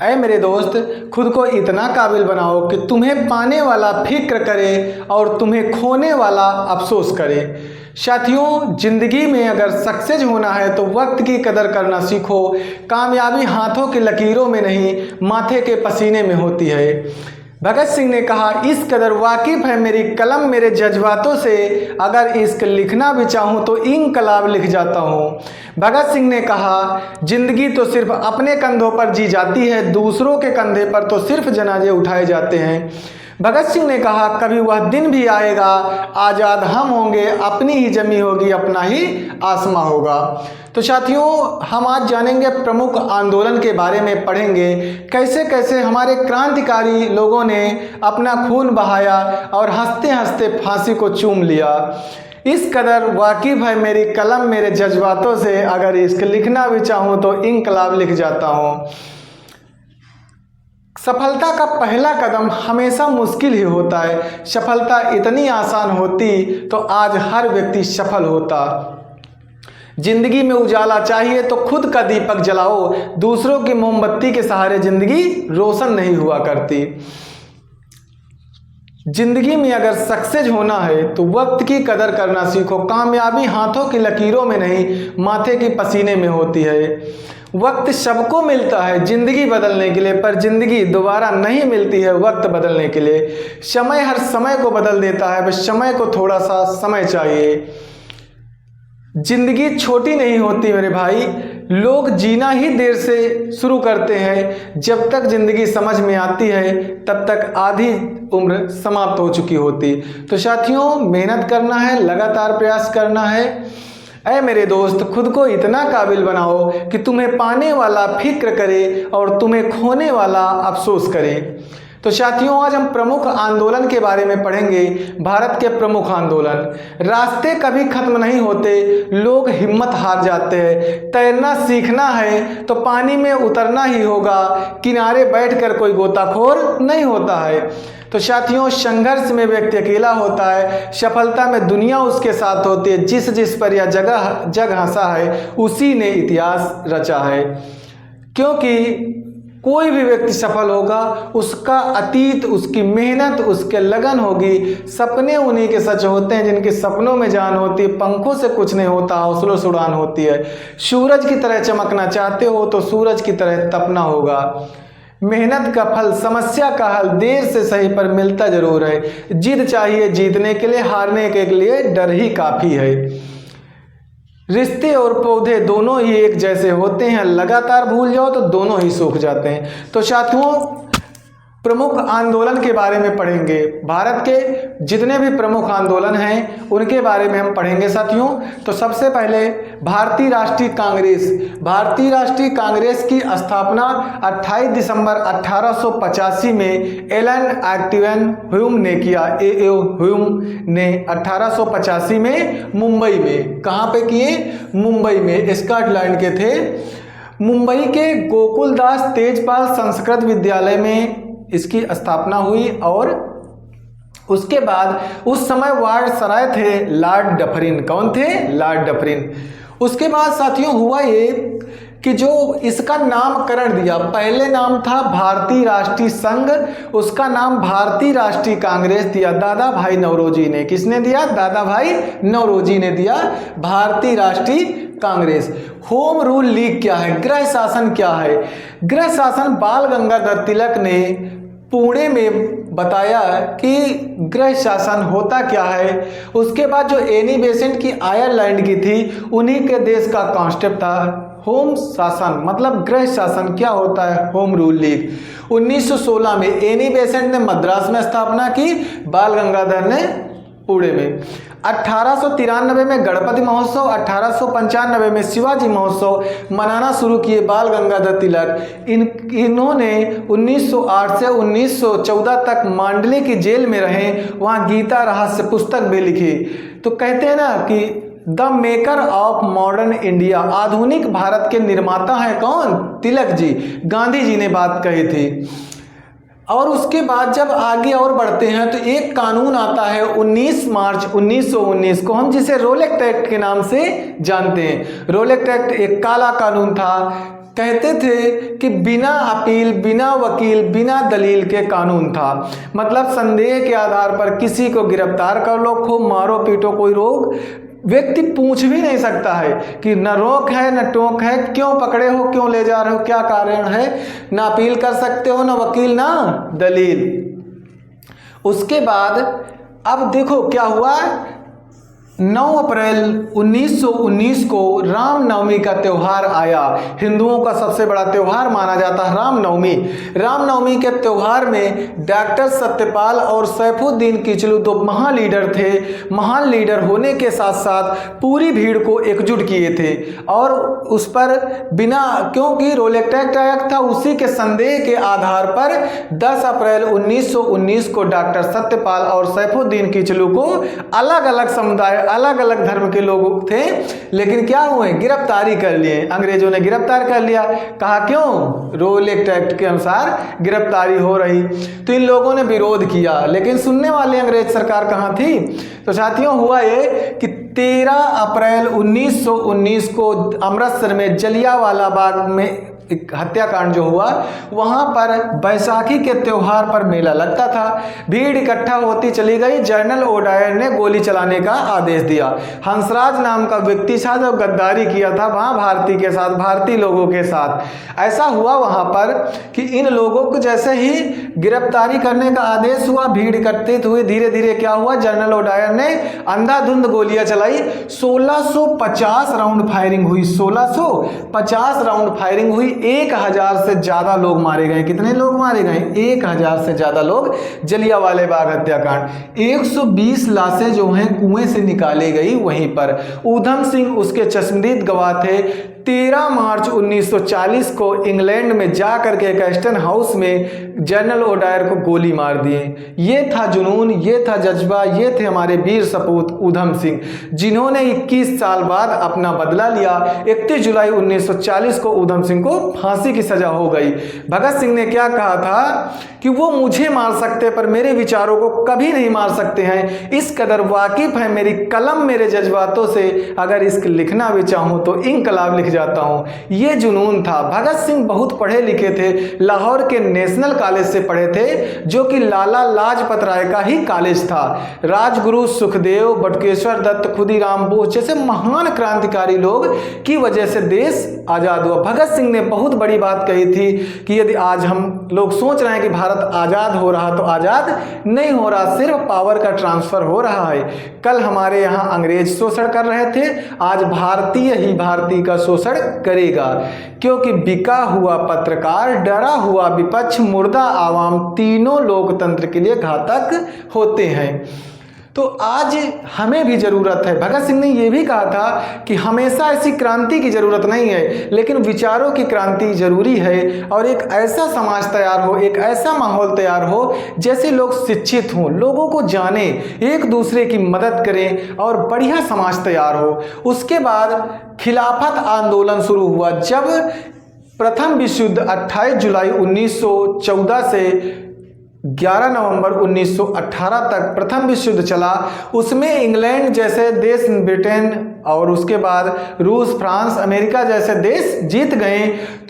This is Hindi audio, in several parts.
ऐ मेरे दोस्त, खुद को इतना काबिल बनाओ कि तुम्हें पाने वाला फिक्र करे और तुम्हें खोने वाला अफसोस करे। साथियों, ज़िंदगी में अगर सक्सेस होना है तो वक्त की कदर करना सीखो। कामयाबी हाथों की लकीरों में नहीं, माथे के पसीने में होती है। भगत सिंह ने कहा, इस कदर वाकिफ़ है मेरी कलम मेरे जज्बातों से, अगर इश्क लिखना भी चाहूँ तो इनकलाब लिख जाता हूँ। भगत सिंह ने कहा, जिंदगी तो सिर्फ अपने कंधों पर जी जाती है, दूसरों के कंधे पर तो सिर्फ जनाजे उठाए जाते हैं। भगत सिंह ने कहा, कभी वह दिन भी आएगा, आज़ाद हम होंगे, अपनी ही जमी होगी, अपना ही आसमां होगा। तो साथियों, हम आज जानेंगे प्रमुख आंदोलन के बारे में, पढ़ेंगे कैसे कैसे हमारे क्रांतिकारी लोगों ने अपना खून बहाया और हंसते हंसते फांसी को चूम लिया। इस कदर वाकिफ़ है मेरी कलम मेरे जज्बातों से, अगर इश्क लिखना भी चाहूँ तो इनकलाब लिख जाता हूँ। सफलता का पहला कदम हमेशा मुश्किल ही होता है। सफलता इतनी आसान होती तो आज हर व्यक्ति सफल होता। जिंदगी में उजाला चाहिए तो खुद का दीपक जलाओ, दूसरों की मोमबत्ती के सहारे जिंदगी रोशन नहीं हुआ करती। जिंदगी में अगर सक्सेस होना है तो वक्त की कदर करना सीखो। कामयाबी हाथों की लकीरों में नहीं, माथे के पसीने में होती है। वक्त सबको मिलता है जिंदगी बदलने के लिए, पर जिंदगी दोबारा नहीं मिलती है वक्त बदलने के लिए। समय हर समय को बदल देता है, बस समय को थोड़ा सा समय चाहिए। जिंदगी छोटी नहीं होती मेरे भाई, लोग जीना ही देर से शुरू करते हैं। जब तक जिंदगी समझ में आती है तब तक आधी उम्र समाप्त हो चुकी होती। तो साथियों, मेहनत करना है, लगातार प्रयास करना है। ऐ मेरे दोस्त, खुद को इतना काबिल बनाओ कि तुम्हें पाने वाला फिक्र करे और तुम्हें खोने वाला अफसोस करे। तो साथियों, आज हम प्रमुख आंदोलन के बारे में पढ़ेंगे। भारत के प्रमुख आंदोलन। रास्ते कभी खत्म नहीं होते, लोग हिम्मत हार जाते हैं। तैरना सीखना है तो पानी में उतरना ही होगा, किनारे बैठकर कोई गोताखोर नहीं होता है। तो साथियों, संघर्ष में व्यक्ति अकेला होता है, सफलता में दुनिया उसके साथ होती है। जिस पर यह जग हंसा है उसी ने इतिहास रचा है। क्योंकि कोई भी व्यक्ति सफल होगा, उसका अतीत, उसकी मेहनत, उसके लगन होगी। सपने उन्हीं के सच होते हैं जिनके सपनों में जान होती है। पंखों से कुछ नहीं होता, हौसलों से उड़ान होती है। सूरज की तरह चमकना चाहते हो तो सूरज की तरह तपना होगा। मेहनत का फल, समस्या का हल देर से सही पर मिलता जरूर है। जिद चाहिए जीतने के लिए, हारने के लिए डर ही काफ़ी है। रिश्ते और पौधे दोनों ही एक जैसे होते हैं, लगातार भूल जाओ तो दोनों ही सूख जाते हैं। तो साथियों, प्रमुख आंदोलन के बारे में पढ़ेंगे। भारत के जितने भी प्रमुख आंदोलन हैं उनके बारे में हम पढ़ेंगे साथियों। तो सबसे पहले भारतीय राष्ट्रीय कांग्रेस। भारतीय राष्ट्रीय कांग्रेस की स्थापना 28 दिसंबर 1885 में एलन एक्टिवन ह्यूम ने किया। ह्यूम ने 1885 में मुंबई में, कहाँ पे किए? मुंबई में, स्कॉटलैंड के थे। मुंबई के गोकुलदास तेजपाल संस्कृत विद्यालय में इसकी स्थापना हुई और उसके बाद उस समय वार्ड सराय थे लॉर्ड डफरिन। कौन थे? Lord Dufferin. उसके बाद साथियों हुआ ये कि जो इसका नामकरण दिया, पहले नाम था भारतीय राष्ट्रीय संघ, उसका नाम भारतीय राष्ट्रीय कांग्रेस दिया दादा भाई नौरोजी ने। किसने दिया? दादा भाई नौरोजी ने दिया भारतीय राष्ट्रीय कांग्रेस। होम रूल लीग क्या है? गृह शासन क्या है? गृह शासन बाल गंगाधर तिलक ने पुणे में बताया कि गृह शासन होता क्या है। उसके बाद जो एनी बेसेंट की आयरलैंड की थी, उन्हीं के देश का कॉन्सेप्ट था होम शासन, मतलब गृह शासन क्या होता है? Home rule league. 1916 में एनी बेसेंट ने मद्रास में स्थापना की, बाल गंगाधर ने पुणे में। 1893 में गणपति महोत्सव, 1895 में शिवाजी महोत्सव मनाना शुरू किए बाल गंगाधर तिलक। इन्होंने 1908 से 1914 तक मांडले की जेल में रहे, वहाँ गीता रहस्य पुस्तक भी लिखी। तो कहते हैं ना कि the maker of modern India, आधुनिक भारत के निर्माता हैं कौन? तिलक जी, गांधी जी ने बात कही थी। और उसके बाद जब आगे और बढ़ते हैं तो एक कानून आता है 19 मार्च 1919 को, हम जिसे रोलेक्ट एक्ट के नाम से जानते हैं। रोलेक्ट एक्ट एक काला कानून था, कहते थे कि बिना अपील, बिना वकील, बिना दलील के कानून था। मतलब संदेह के आधार पर किसी को गिरफ्तार कर लो, खूब मारो पीटो, कोई रोक व्यक्ति पूछ भी नहीं सकता है कि न रोक है न टोक है, क्यों पकड़े हो, क्यों ले जा रहे हो, क्या कारण है। ना अपील कर सकते हो, ना वकील, ना दलील। उसके बाद अब देखो क्या हुआ। 9 अप्रैल 1919 को रामनवमी का त्यौहार आया। हिंदुओं का सबसे बड़ा त्यौहार माना जाता है रामनवमी। रामनवमी के त्यौहार में डॉक्टर सत्यपाल और सैफुद्दीन किचलू दो महान लीडर थे। महान लीडर होने के साथ साथ पूरी भीड़ को एकजुट किए थे और उस पर बिना, क्योंकि रोलेक्ट एक्ट था, उसी के संदेह के आधार पर 10 अप्रैल 1919 को डॉक्टर सत्यपाल और सैफुद्दीन किचलू को अलग अलग समुदाय, अलग अलग धर्म के लोग थे, लेकिन क्या हुए, गिरफ्तारी कर लिए। अंग्रेजों ने गिरफ्तार कर लिया। कहा क्यों, रोलेक्ट एक्ट के अनुसार गिरफ्तारी हो रही। तो इन लोगों ने विरोध किया, लेकिन सुनने वाली अंग्रेज सरकार कहाँ थी। तो साथियों हुआ ये कि 13 अप्रैल 1919 को अमृतसर में जलियांवाला बाग में एक हत्याकांड जो हुआ, वहां पर बैसाखी के त्योहार पर मेला लगता था। भीड़ इकट्ठा होती चली गई। जनरल ओडायर ने गोली चलाने का आदेश दिया। हंसराज नाम का व्यक्ति था जो गद्दारी किया था वहां भारतीय के साथ, भारतीय लोगों के साथ। ऐसा हुआ वहां पर कि इन लोगों को जैसे ही गिरफ्तारी करने का आदेश हुआ, भीड़ इकट्ठित हुई। धीरे धीरे क्या हुआ, जनरल ओडायर ने अंधाधुंध गोलियां चलाई। 1650 राउंड फायरिंग हुई। 1650 राउंड फायरिंग हुई। 1000 से ज्यादा लोग मारे गए। कितने लोग मारे गए, 1000 से ज्यादा लोग। जलियांवाला बाग हत्याकांड। 120 लाशें जो हैं कुएं से निकाली गई वहीं पर। ऊधम सिंह उसके चश्मदीद गवाह थे। 13 मार्च 1940 को इंग्लैंड में जा करके कैस्टन हाउस में जनरल ओडायर को गोली मार दिए। ये था जुनून, ये था जज्बा, ये थे हमारे वीर सपूत ऊधम सिंह, जिन्होंने 21 साल बाद अपना बदला लिया। 31 जुलाई 1940 को ऊधम सिंह को फांसी की सजा हो गई। भगत सिंह ने क्या कहा था कि वो मुझे मार सकते पर मेरे विचारों को कभी नहीं मार सकते हैं। इस कदर वाकिफ है मेरी कलम मेरे जज्बातों से, अगर इसको लिखना भी चाहूं तो इनकलाब लिख जाता हूं। ये जुनून था। भगत सिंह बहुत पढ़े लिखे थे। लाहौर के नेशनल कॉलेज से पढ़े थे, जो कि लाला लाजपत राय का ही कॉलेज था। राजगुरु सुखदेव, बटुकेश्वर दत्त, खुदीराम बोस जैसे महान क्रांतिकारी लोग की वजह से देश आजाद हुआ। भगत सिंह ने बहुत बड़ी बात कही थी कि यदि आज हम लोग सोच रहे हैं कि भारत आजाद हो रहा, तो आजाद नहीं हो रहा, सिर्फ पावर का ट्रांसफर हो रहा है। कल हमारे यहाँ अंग्रेज शोषण कर रहे थे, आज भारतीय ही भारतीय का शोषण करेगा। क्योंकि बिका हुआ पत्रकार, डरा हुआ विपक्ष, मुर्दा आवाम, तीनों लोकतंत्र के लिए घातक होते हैं। तो आज हमें भी ज़रूरत है। भगत सिंह ने यह भी कहा था कि हमेशा ऐसी क्रांति की ज़रूरत नहीं है, लेकिन विचारों की क्रांति ज़रूरी है। और एक ऐसा समाज तैयार हो, एक ऐसा माहौल तैयार हो जैसे लोग शिक्षित हों, लोगों को जाने, एक दूसरे की मदद करें और बढ़िया समाज तैयार हो। उसके बाद खिलाफत आंदोलन शुरू हुआ। जब प्रथम विश्व युद्ध 28 जुलाई 1914 से 11 नवंबर 1918 तक प्रथम विश्व युद्ध चला। उसमें इंग्लैंड जैसे देश, ब्रिटेन और उसके बाद रूस, फ्रांस, अमेरिका जैसे देश जीत गए।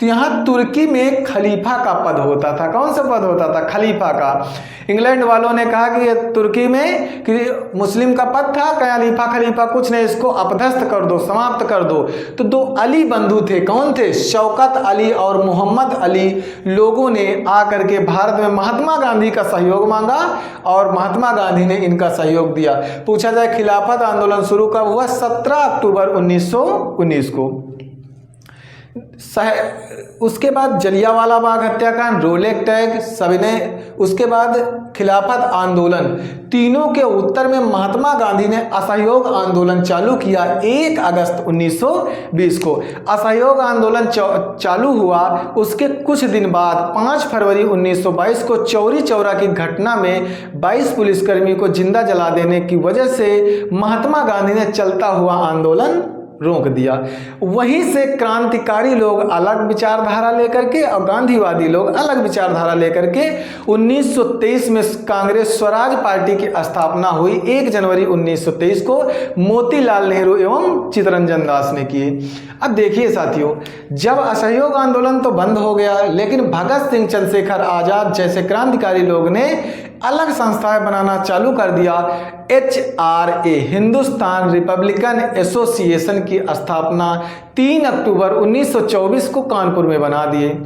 तो यहाँ तुर्की में एक खलीफा का पद होता था। कौन सा पद होता था, खलीफा का। इंग्लैंड वालों ने कहा कि ये तुर्की में कि मुस्लिम का पद था, खलीफा खलीफा कुछ नहीं, इसको अपदस्थ कर दो, समाप्त कर दो। तो दो अली बंधु थे। कौन थे, शौकत अली और मोहम्मद अली। लोगों ने आकर के भारत में महात्मा गांधी का सहयोग मांगा और महात्मा गांधी ने इनका सहयोग दिया। पूछा जाए खिलाफत आंदोलन शुरू कब हुआ, 17 अक्टूबर 1919 को। उसके बाद जलियांवाला बाग हत्याकांड, रोलेक्ट एक्ट, सविनय, उसके बाद खिलाफत आंदोलन, तीनों के उत्तर में महात्मा गांधी ने असहयोग आंदोलन चालू किया 1 अगस्त 1920 को। असहयोग आंदोलन चालू हुआ। उसके कुछ दिन बाद 5 फरवरी 1922 को चौरी चौरा की घटना में 22 पुलिसकर्मी को जिंदा जला देने की वजह से महात्मा गांधी ने चलता हुआ आंदोलन रोक दिया। वहीं से क्रांतिकारी लोग अलग विचारधारा लेकर के और गांधीवादी लोग अलग विचारधारा लेकर के 1923 में कांग्रेस स्वराज पार्टी की स्थापना हुई। 1 जनवरी 1923 को मोतीलाल नेहरू एवं चित्तरंजन दास ने की। अब देखिए साथियों, जब असहयोग आंदोलन तो बंद हो गया, लेकिन भगत सिंह, चंद्रशेखर आजाद जैसे क्रांतिकारी लोग ने अलग संस्थाएं बनाना चालू कर दिया। HRA हिंदुस्तान रिपब्लिकन एसोसिएशन की स्थापना 3 अक्टूबर 1924 को कानपुर में बना दिए।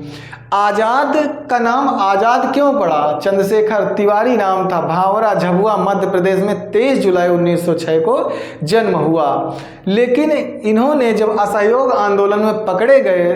आज़ाद का नाम आज़ाद क्यों पड़ा? चंद्रशेखर तिवारी नाम था। भावरा झबुआ मध्य प्रदेश में 23 जुलाई 1906 को जन्म हुआ। लेकिन इन्होंने जब असहयोग आंदोलन में पकड़े गए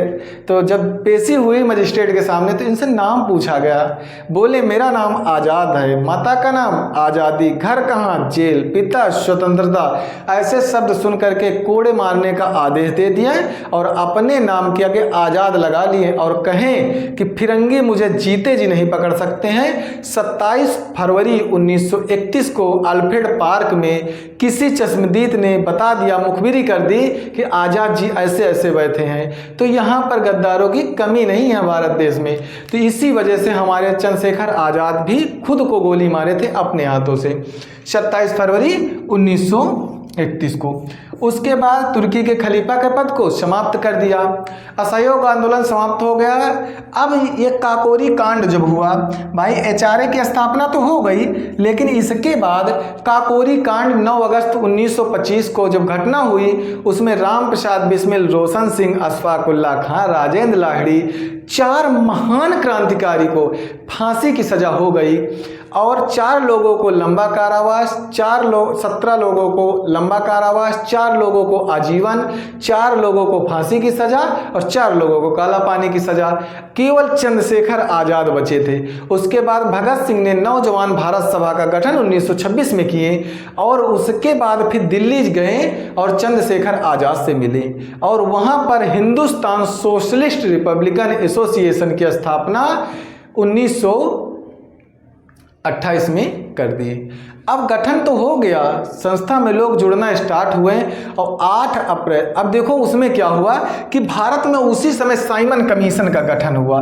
तो जब पेशी हुई मजिस्ट्रेट के सामने तो इनसे नाम पूछा गया। बोले मेरा नाम आज़ाद है, माता का नाम आज़ादी, घर कहाँ? जेल, पिता स्वतंत्रता। ऐसे शब्द सुन करके कोड़े मारने का आदेश दे दिए और अपने नाम के आगे आज़ाद लगा लिए और कहें कि फिरंगी मुझे जीते जी नहीं पकड़ सकते हैं। 27 फरवरी 1931 को अल्फ्रेड पार्क में किसी चश्मदीद ने बता दिया, मुखबिरी कर दी कि आज़ाद जी ऐसे ऐसे बैठे हैं। तो यहाँ पर गद्दारों की कमी नहीं है भारत देश में। तो इसी वजह से हमारे चंद्रशेखर आज़ाद भी खुद को गोली मारे थे अपने हाथों से 27 फरवरी 1931 को। उसके बाद तुर्की के खलीफा के पद को समाप्त कर दिया। असहयोग आंदोलन समाप्त हो गया। अब ये काकोरी कांड जब हुआ, भाई HRA की स्थापना तो हो गई, लेकिन इसके बाद काकोरी कांड 9 अगस्त 1925 को जब घटना हुई, उसमें राम प्रसाद बिस्मिल, रोशन सिंह, अशफाक उल्लाह खां, राजेंद्र लाहिड़ी, 4 महान क्रांतिकारी को फांसी की सजा हो गई और 4 लोगों को लंबा कारावास, 17 लोगों को लंबा कारावास, 4 लोगों को आजीवन, 4 लोगों को फांसी की सजा और 4 लोगों को काला पानी की सजा। केवल चंद्रशेखर आजाद बचे थे। उसके बाद भगत सिंह ने नौजवान भारत सभा का गठन 1926 में किए और उसके बाद फिर दिल्ली गए और चंद्रशेखर आजाद से मिले और वहां पर हिंदुस्तान सोशलिस्ट रिपब्लिकन एसोसिएशन की स्थापना 1928 में कर दी। अब गठन तो हो गया, संस्था में लोग जुड़ना स्टार्ट हुए और 8 अप्रैल, अब देखो उसमें क्या हुआ कि भारत में उसी समय साइमन कमीशन का गठन हुआ।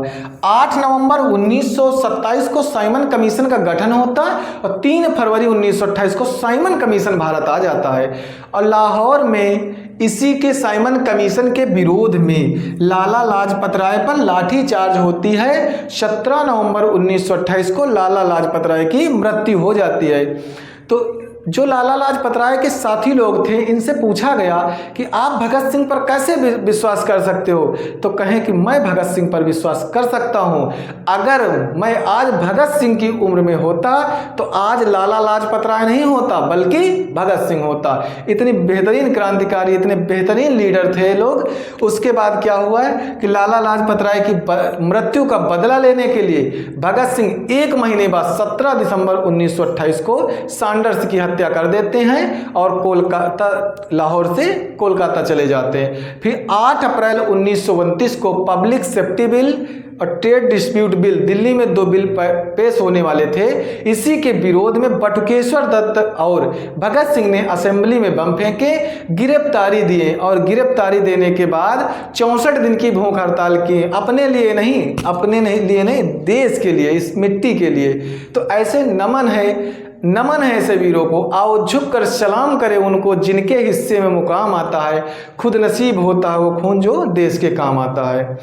8 नवंबर 1927 को साइमन कमीशन का गठन होता और 3 फरवरी 1928 को साइमन कमीशन भारत आ जाता है और लाहौर में इसी के साइमन कमीशन के विरोध में लाला लाजपत राय पर लाठीचार्ज होती है। 17 नवंबर 1928 को लाला लाजपत राय की मृत्यु हो जाती है। तो जो लाला लाजपत राय के साथी लोग थे, इनसे पूछा गया कि आप भगत सिंह पर कैसे विश्वास कर सकते हो? तो कहें कि मैं भगत सिंह पर विश्वास कर सकता हूं। अगर मैं आज भगत सिंह की उम्र में होता तो आज लाला लाजपत राय नहीं होता बल्कि भगत सिंह होता। इतनी बेहतरीन क्रांतिकारी, इतने बेहतरीन लीडर थे लोग। उसके बाद क्या हुआ है कि लाला लाजपत राय की मृत्यु का बदला लेने के लिए भगत सिंह 1 महीने बाद 17 दिसंबर 1928 को सैंडर्स की हत्या कर देते हैं और कोलकाता, लाहौर से कोलकाता चले जाते हैं। फिर 8 अप्रैल 1929 को पब्लिक सेफ्टी बिल और ट्रेड डिस्प्यूट बिल, दिल्ली में 2 बिल पेश होने वाले थे। इसी के विरोध में बटुकेश्वर दत्त और भगत सिंह ने असेंबली में बम फेंके, गिरफ्तारी दिए और गिरफ्तारी देने के बाद 64 दिन की भूख हड़ताल की। अपने लिए नहीं, देश के लिए, इस मिट्टी के लिए। तो ऐसे नमन है ऐसे वीरों को। आओ झुक कर सलाम करें उनको जिनके हिस्से में मुकाम आता है। खुद नसीब होता है वो खून जो देश के काम आता है।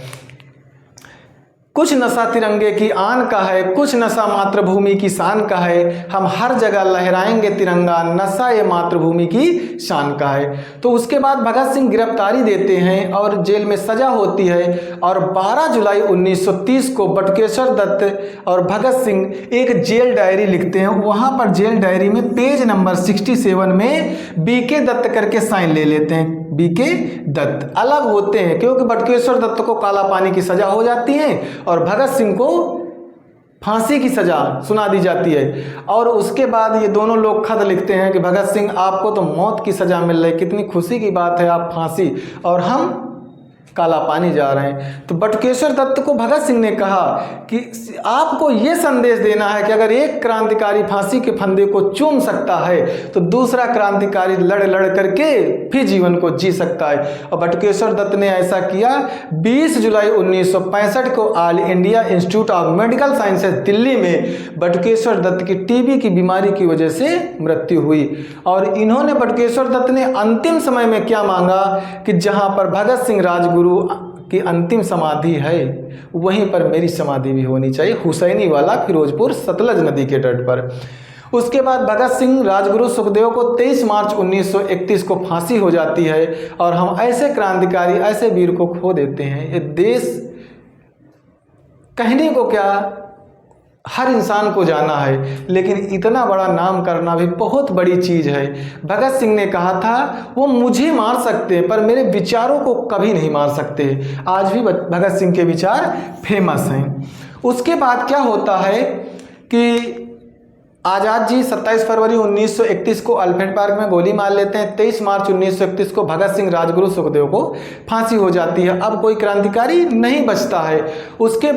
कुछ नशा तिरंगे की आन का है, कुछ नशा मातृभूमि की शान का है। हम हर जगह लहराएंगे तिरंगा, नशा ये मातृभूमि की शान का है। तो उसके बाद भगत सिंह गिरफ्तारी देते हैं और जेल में सजा होती है और 12 जुलाई 1930 को बटुकेश्वर दत्त और भगत सिंह एक जेल डायरी लिखते हैं। वहाँ पर जेल डायरी में पेज नंबर 67 में BK दत्त करके साइन ले लेते हैं। BK दत्त अलग होते हैं क्योंकि बटुकेश्वर दत्त को काला पानी की सजा हो जाती है और भगत सिंह को फांसी की सजा सुना दी जाती है। और उसके बाद ये दोनों लोग खत लिखते हैं कि भगत सिंह आपको तो मौत की सजा मिल रही, कितनी खुशी की बात है, आप फांसी और हम काला पानी जा रहे हैं। तो बटुकेश्वर दत्त को भगत सिंह ने कहा कि आपको ये संदेश देना है कि अगर एक क्रांतिकारी फांसी के फंदे को चूम सकता है तो दूसरा क्रांतिकारी लड़ लड़ करके फिर जीवन को जी सकता है। और बटुकेश्वर दत्त ने ऐसा किया। 20 जुलाई 1965 को all India institute of medical sciences Delhi में बटुकेश्वर दत्त की टीबी की बीमारी की वजह से मृत्यु हुई। और इन्होंने बटुकेश्वर दत्त ने अंतिम समय में क्या मांगा कि जहां पर भगत सिंह राजगुरु की अंतिम समाधि है वहीं पर मेरी समाधि भी होनी चाहिए, हुसैनी वाला फिरोजपुर सतलज नदी के तट पर। उसके बाद भगत सिंह राजगुरु सुखदेव को 23 मार्च 1931 को फांसी हो जाती है और हम ऐसे क्रांतिकारी, ऐसे वीर को खो देते हैं। ये देश कहने को क्या, हर इंसान को जाना है, लेकिन इतना बड़ा नाम करना भी बहुत बड़ी चीज़ है। भगत सिंह ने कहा था वो मुझे मार सकते हैं पर मेरे विचारों को कभी नहीं मार सकते। आज भी भगत सिंह के विचार फेमस हैं। उसके बाद क्या होता है कि आज़ाद जी 27 फरवरी 1931 को अल्फ्रेड पार्क में गोली मार लेते हैं। 23 मार्च 1931 को भगत सिंह राजगुरु सुखदेव को फांसी हो जाती है। अब कोई क्रांतिकारी नहीं बचता है। उसके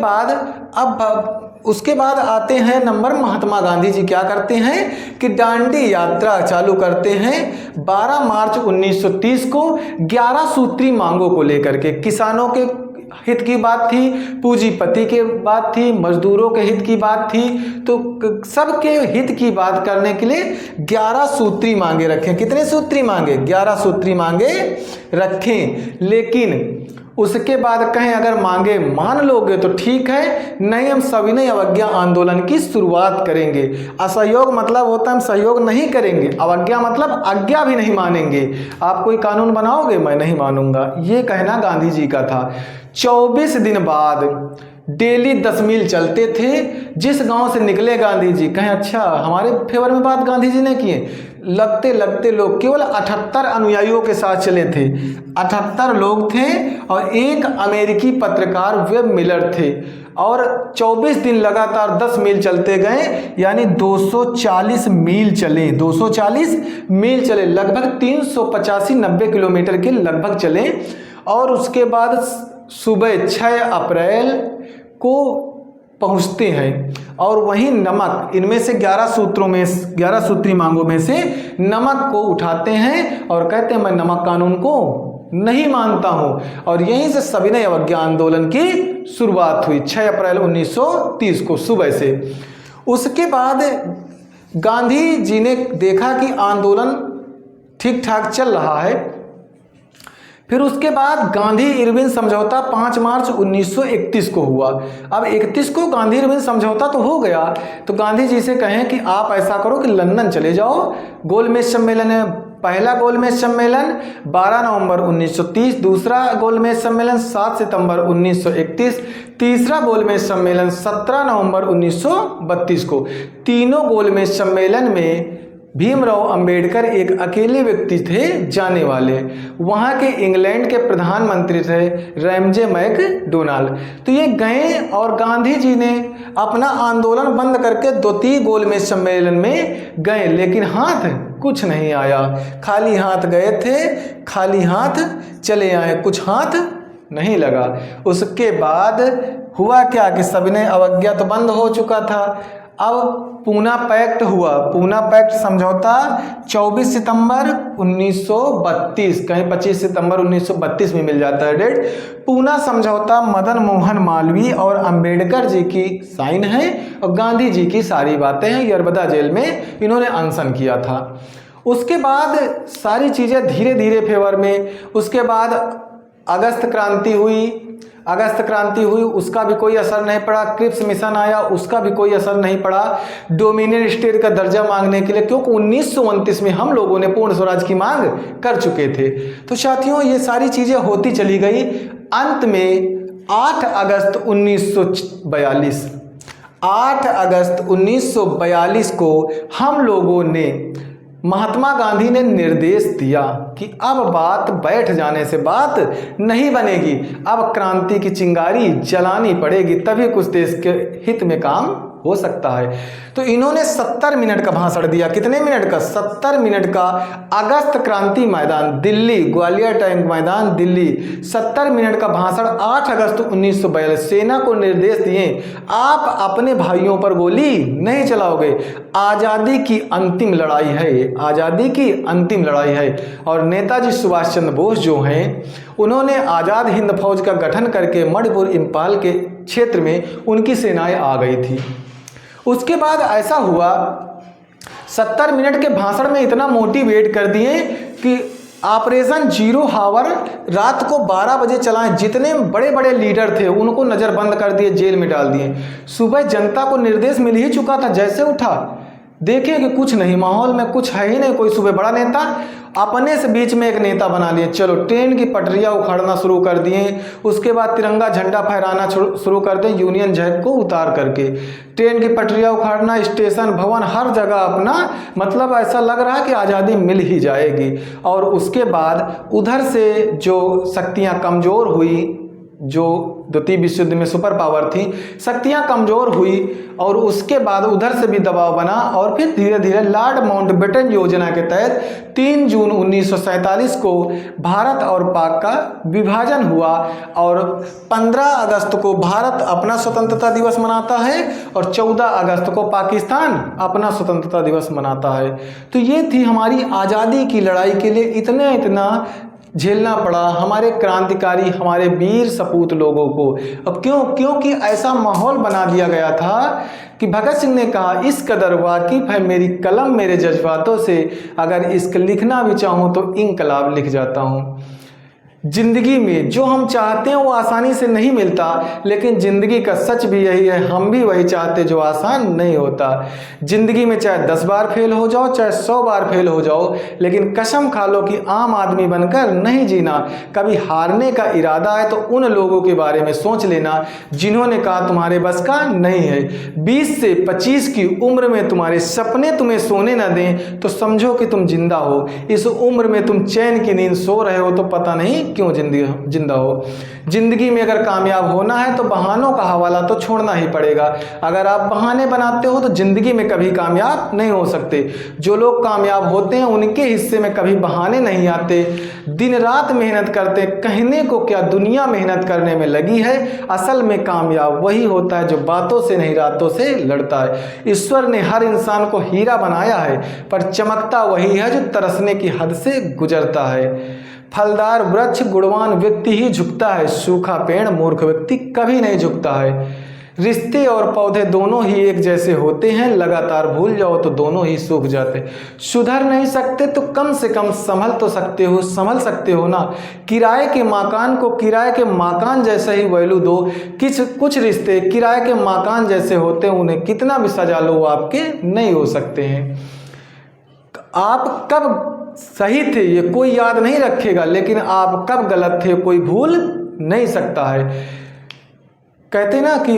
बाद आते हैं नंबर महात्मा गांधी जी क्या करते हैं कि दांडी यात्रा चालू करते हैं। 12 मार्च 1930 को 11 सूत्री मांगों को लेकर के, किसानों के हित की बात थी, पूंजीपति के बात थी, मजदूरों के हित की बात थी, तो सबके हित की बात करने के लिए 11 सूत्री मांगे रखें। कितने सूत्री मांगे? 11 सूत्री मांगे रखें। लेकिन उसके बाद कहें अगर मांगे मान लोगे तो ठीक है, नहीं हम सविनय अवज्ञा आंदोलन की शुरुआत करेंगे। असहयोग मतलब होता है हम सहयोग नहीं करेंगे, अवज्ञा मतलब आज्ञा भी नहीं मानेंगे। आप कोई कानून बनाओगे, मैं नहीं मानूंगा, ये कहना गांधी जी का था। 24 दिन बाद डेली 10 मील चलते थे। जिस गांव से निकले गांधी जी, कहें अच्छा हमारे फेवर में बात गांधी जी ने किए। लगते लगते लोग केवल 78 अनुयायियों के साथ चले थे। 78 लोग थे और एक अमेरिकी पत्रकार वेब मिलर थे। और 24 दिन लगातार 10 मील चलते गए, यानी 240 मील चले। 240 मील चले, लगभग 385-90 किलोमीटर के लगभग चले। और उसके बाद सुबह 6 अप्रैल को पहुंचते हैं और वहीं नमक, इनमें से 11 सूत्री मांगों में से नमक को उठाते हैं और कहते हैं मैं नमक कानून को नहीं मानता हूं। और यहीं से सविनय अवज्ञा आंदोलन की शुरुआत हुई 6 अप्रैल 1930 को सुबह से। उसके बाद गांधी जी ने देखा कि आंदोलन ठीक ठाक चल रहा है। फिर उसके बाद गांधी इरविन समझौता 5 मार्च 1931 को हुआ। अब 31 को गांधी इरविन समझौता तो हो गया, तो गांधी जी से कहें कि आप ऐसा करो कि लंदन चले जाओ। गोलमेज सम्मेलन है, पहला गोलमेज सम्मेलन 12 नवंबर 1930, दूसरा गोलमेज सम्मेलन 7 सितंबर 1931, तीसरा गोलमेज सम्मेलन 17 नवंबर 1932 को। तीनों गोलमेज सम्मेलन में भीमराव अंबेडकर एक अकेले व्यक्ति थे जाने वाले। वहाँ के इंग्लैंड के प्रधानमंत्री थे रैमजे मैकडोनाल्ड। तो ये गए और गांधी जी ने अपना आंदोलन बंद करके 2-3 गोलमेज सम्मेलन में गए, लेकिन हाथ कुछ नहीं आया। खाली हाथ गए थे, खाली हाथ चले आए, कुछ हाथ नहीं लगा। उसके बाद हुआ क्या कि सविनय अवज्ञा तो बंद हो चुका था। अब पूना पैक्ट हुआ। पूना पैक्ट समझौता 24 सितंबर 1932, कहीं 25 सितंबर 1932 में मिल जाता है डेट। पूना समझौता मदन मोहन मालवीय और अंबेडकर जी की साइन है और गांधी जी की सारी बातें हैं। यरबदा जेल में इन्होंने अनशन किया था। उसके बाद सारी चीज़ें धीरे धीरे फेवर में। उसके बाद अगस्त क्रांति हुई। उसका भी कोई असर नहीं पड़ा। क्रिप्स मिशन आया, उसका भी कोई असर नहीं पड़ा डोमिनियन स्टेट का दर्जा मांगने के लिए, क्योंकि 1929 में हम लोगों ने पूर्ण स्वराज की मांग कर चुके थे। तो साथियों ये सारी चीज़ें होती चली गई। अंत में 8 अगस्त 1942 को हम लोगों ने, महात्मा गांधी ने निर्देश दिया कि अब बात बैठ जाने से बात नहीं बनेगी, अब क्रांति की चिंगारी जलानी पड़ेगी, तभी कुछ देश के हित में काम हो सकता है। तो इन्होंने 70 मिनट का भाषण दिया। कितने मिनट का? 70 मिनट का। अगस्त क्रांति मैदान दिल्ली, ग्वालियर टैंक मैदान दिल्ली, 70 मिनट का भाषण 8 अगस्त 1942। सेना को निर्देश दिए, आप अपने भाइयों पर गोली नहीं चलाओगे, आज़ादी की अंतिम लड़ाई है, आज़ादी की अंतिम लड़ाई है। और नेताजी सुभाष चंद्र बोस जो हैं, उन्होंने आज़ाद हिंद फौज का गठन करके मणिपुर इंफाल के क्षेत्र में उनकी सेनाएं आ गई थी। उसके बाद ऐसा हुआ, 70 मिनट के भाषण में इतना मोटिवेट कर दिए कि ऑपरेशन जीरो हावर रात को 12 बजे चलाएं। जितने बड़े बड़े लीडर थे उनको नज़रबंद कर दिए, जेल में डाल दिए। सुबह जनता को निर्देश मिल ही चुका था, जैसे उठा देखे कि कुछ नहीं, माहौल में कुछ है ही नहीं। कोई सुबह बड़ा नेता, अपने से बीच में एक नेता बना लिए। चलो ट्रेन की पटरियां उखाड़ना शुरू कर दिए। उसके बाद तिरंगा झंडा फहराना शुरू कर दें, यूनियन जैक को उतार करके। ट्रेन की पटरियां उखाड़ना, स्टेशन भवन हर जगह अपना, मतलब ऐसा लग रहा है कि आज़ादी मिल ही जाएगी। और उसके बाद उधर से जो शक्तियां कमज़ोर हुई, जो द्वितीय विश्व युद्ध में सुपर पावर थी, शक्तियां कमज़ोर हुई और उसके बाद उधर से भी दबाव बना। और फिर धीरे धीरे लॉर्ड माउंटबेटन योजना के तहत 3 जून 1947 को भारत और पाक का विभाजन हुआ और 15 अगस्त को भारत अपना स्वतंत्रता दिवस मनाता है और 14 अगस्त को पाकिस्तान अपना स्वतंत्रता दिवस मनाता है। तो ये थी हमारी आज़ादी की लड़ाई के लिए इतना झेलना पड़ा हमारे क्रांतिकारी, हमारे वीर सपूत लोगों को। अब क्योंकि ऐसा माहौल बना दिया गया था कि भगत सिंह ने कहा, इस कदर वाकिफ है मेरी कलम मेरे जज्बातों से, अगर इसक लिखना भी चाहूँ तो इनकलाब लिख जाता हूँ। जिंदगी में जो हम चाहते हैं वो आसानी से नहीं मिलता, लेकिन ज़िंदगी का सच भी यही है, हम भी वही चाहते जो आसान नहीं होता। ज़िंदगी में चाहे 10 बार फेल हो जाओ, चाहे 100 बार फेल हो जाओ, लेकिन कसम खा लो कि आम आदमी बनकर नहीं जीना। कभी हारने का इरादा है तो उन लोगों के बारे में सोच लेना जिन्होंने कहा तुम्हारे बस का नहीं है। 20 से 25 की उम्र में तुम्हारे सपने तुम्हें सोने न दें तो समझो कि तुम जिंदा हो। इस उम्र में तुम चैन की नींद सो रहे हो तो पता नहीं क्यों जिंदा हो। जिंदगी में अगर कामयाब होना है तो बहानों का हवाला तो छोड़ना ही पड़ेगा। अगर आप बहाने बनाते हो तो जिंदगी में कभी कामयाब नहीं हो सकते। जो लोग कामयाब होते हैं उनके हिस्से में कभी बहाने नहीं आते। दिन रात मेहनत करते, कहने को क्या दुनिया मेहनत करने में लगी है। असल में कामयाब वही होता है जो बातों से नहीं रातों से लड़ता है। ईश्वर ने हर इंसान को हीरा बनाया है, पर चमकता वही है जो तरसने की हद से गुजरता है। फलदार वृक्ष गुणवान व्यक्ति ही झुकता है, सूखा पेड़ मूर्ख व्यक्ति कभी नहीं झुकता है। रिश्ते और पौधे दोनों ही एक जैसे होते हैं, लगातार भूल जाओ तो दोनों ही सूख जाते। सुधर नहीं सकते तो कम से कम संभल तो सकते हो, संभल सकते हो ना। किराए के मकान को किराए के मकान जैसा ही वैल्यू दो। कुछ रिश्ते किराए के मकान जैसे होते हैं, उन्हें कितना भी सजा लो वो आपके नहीं हो सकते हैं। आप कब सही थे ये कोई याद नहीं रखेगा, लेकिन आप कब गलत थे कोई भूल नहीं सकता है। कहते ना कि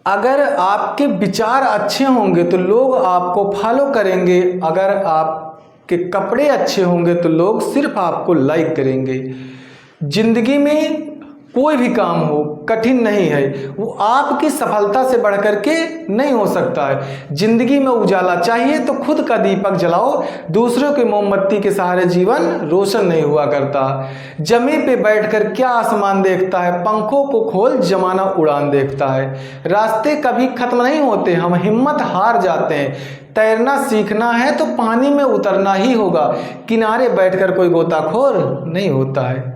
अगर आपके विचार अच्छे होंगे तो लोग आपको फॉलो करेंगे, अगर आपके कपड़े अच्छे होंगे तो लोग सिर्फ आपको लाइक करेंगे। जिंदगी में कोई भी काम हो कठिन नहीं है, वो आपकी सफलता से बढ़कर के नहीं हो सकता है। जिंदगी में उजाला चाहिए तो खुद का दीपक जलाओ, दूसरों की मोमबत्ती के सहारे जीवन रोशन नहीं हुआ करता। जमी पे बैठकर क्या आसमान देखता है, पंखों को खोल जमाना उड़ान देखता है। रास्ते कभी खत्म नहीं होते, हम हिम्मत हार जाते हैं। तैरना सीखना है तो पानी में उतरना ही होगा, किनारे बैठकर कोई गोताखोर नहीं होता है।